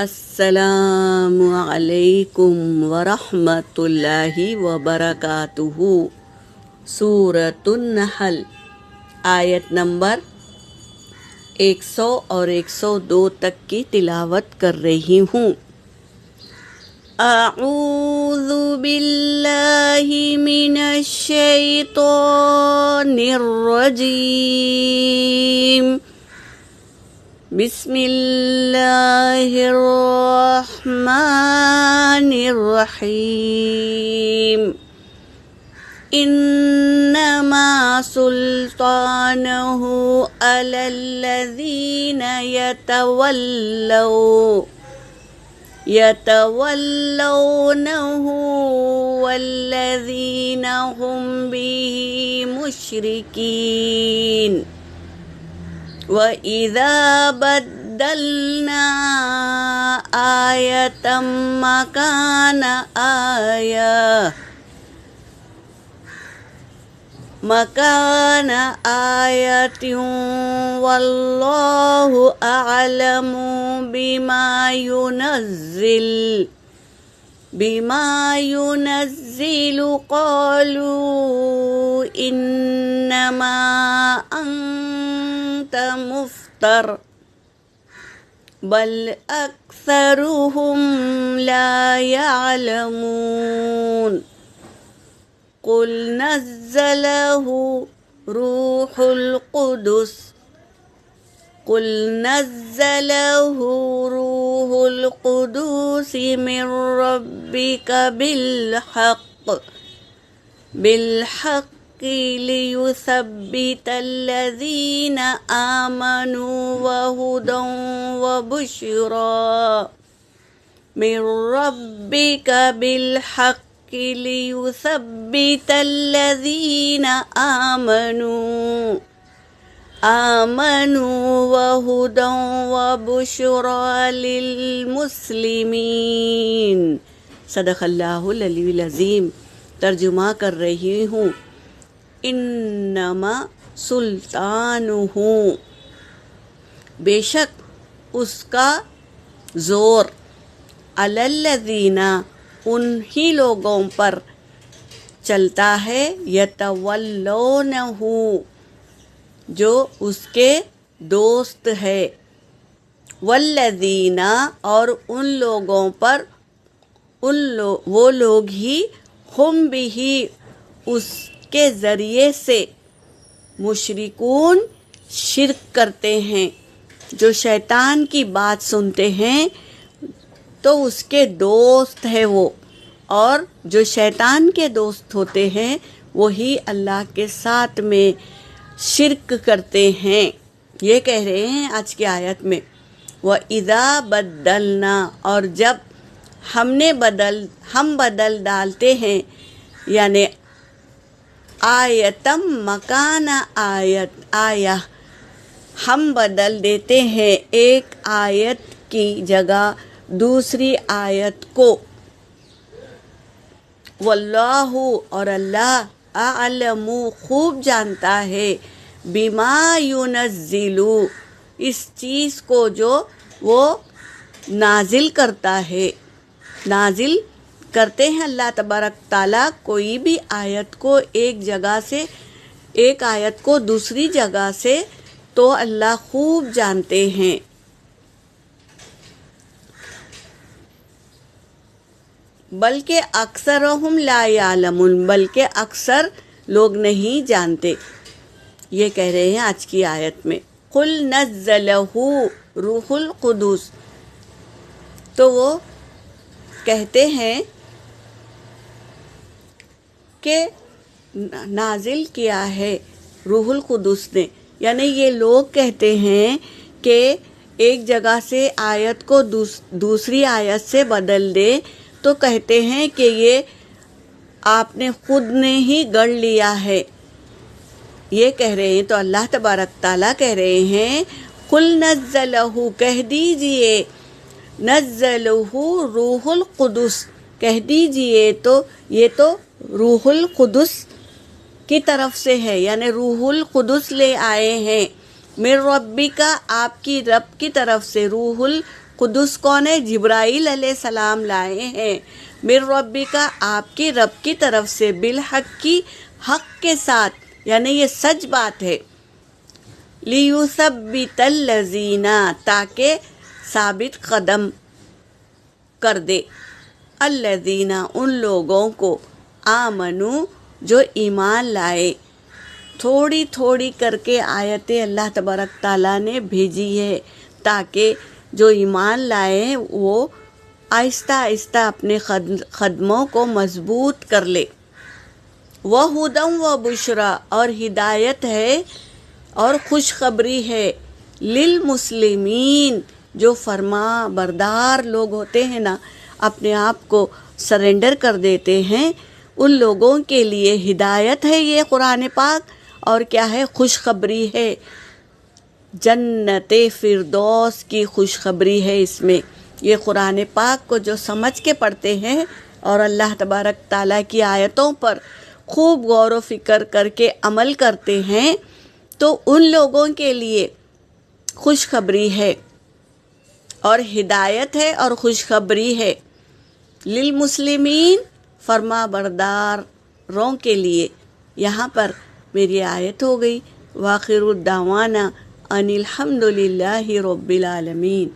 السلام علیکم ورحمۃ اللہ وبرکاتہ۔ سورۃ النحل آیت نمبر 100 اور 102 تک کی تلاوت کر رہی ہوں۔ اعوذ باللہ من الشیطان الرجیم، بسم اللہ الرحمن الرحیم۔ انما سلطانہ علی الذین یتولونہ والذین هم بہ مشرکین۔ وَإِذَا بَدَّلْنَا آيَةً مكان آية والله أعلم بما ينزل قالوا إنما أنت مفتر بل أكثرهم لا يعلمون۔ قل نزله روح القدس من ربك بالحق ليثبت الذين آمنوا وهدى وبشرى من ربك بالحق ليثبت الذين آمنوا وهدى وبشرى للمسلمين۔ صدق اللہ العلی العظیم۔ ترجمہ کر رہی ہوں۔ انما سلطانہ، بے شک اس کا زور، علی الذین، انہی لوگوں پر چلتا ہے، یتولونہ، جو اس کے دوست ہے، والذین، اور ان لوگوں پر وہ لوگ ہی، ہم بھی، اس کے ذریعے سے، مشرکون، شرک کرتے ہیں۔ جو شیطان کی بات سنتے ہیں تو اس کے دوست ہے وہ، اور جو شیطان کے دوست ہوتے ہیں وہی اللہ کے ساتھ میں شرک کرتے ہیں۔ یہ کہہ رہے ہیں آج کی آیت میں، وَإِذَا بَدَّلْنَا، اور جب ہم بدل ڈالتے ہیں، یعنی آیتم مکان آیہ، ہم بدل دیتے ہیں ایک آیت کی جگہ دوسری آیت کو، واللہ، اور اللہ، اعلم، خوب جانتا ہے، بما ينزل، اس چیز کو جو وہ نازل کرتا ہے۔ نازل کرتے ہیں اللہ تبارک تعالیٰ کوئی بھی آیت کو ایک جگہ سے، ایک آیت کو دوسری جگہ سے، تو اللہ خوب جانتے ہیں۔ بلکہ اکثرہم لا یعلمون، بلکہ اکثر لوگ نہیں جانتے۔ یہ کہہ رہے ہیں آج کی آیت میں، قل نزلہ روح القدس، تو وہ کہتے ہیں کہ نازل کیا ہے روح القدس نے، یعنی یہ لوگ کہتے ہیں کہ ایک جگہ سے آیت کو دوسری آیت سے بدل دے، تو کہتے ہیں کہ یہ آپ نے خود نے ہی گڑھ لیا ہے۔ یہ کہہ رہے ہیں تو اللہ تبارک تعالیٰ کہہ رہے ہیں، قل نزلہ، کہہ دیجئے، نزلہ روح القدس، کہہ دیجئے، تو یہ تو روح القدس کی طرف سے ہے، یعنی روح القدس لے آئے ہیں، من ربی کا، آپ کی رب کی طرف سے، روح قدس کون ہے؟ جبرائیل علیہ السلام لائے ہیں، من ربی کا آپ کے رب کی طرف سے، بالحق کی حق کے ساتھ، یعنی یہ سچ بات ہے، لیثبت الذین تاکہ ثابت قدم کر دے، الذین ان لوگوں کو، آمنو جو ایمان لائے۔ تھوڑی تھوڑی کر کے آیتیں اللہ تبارک تعالیٰ نے بھیجی ہے تاکہ جو ایمان لائے ہیں وہ آہستہ آہستہ اپنے قدموں کو مضبوط کر لے۔ وَہُدًى وَبُشْرًى اور ہدایت ہے اور خوشخبری ہے، للمسلمین جو فرما بردار لوگ ہوتے ہیں نا، اپنے آپ کو سرنڈر کر دیتے ہیں، ان لوگوں کے لیے ہدایت ہے یہ قرآن پاک، اور کیا ہے؟ خوشخبری ہے، جنت فردوس کی خوشخبری ہے اس میں۔ یہ قرآن پاک کو جو سمجھ کے پڑھتے ہیں اور اللہ تبارک تعالیٰ کی آیتوں پر خوب غور و فکر کر کے عمل کرتے ہیں تو ان لوگوں کے لیے خوشخبری ہے اور ہدایت ہے اور خوشخبری ہے، للمسلمین فرما برداروں کے لیے۔ یہاں پر میری آیت ہو گئی، وآخر الدعوانا ان الحمد للہ رب العالمین۔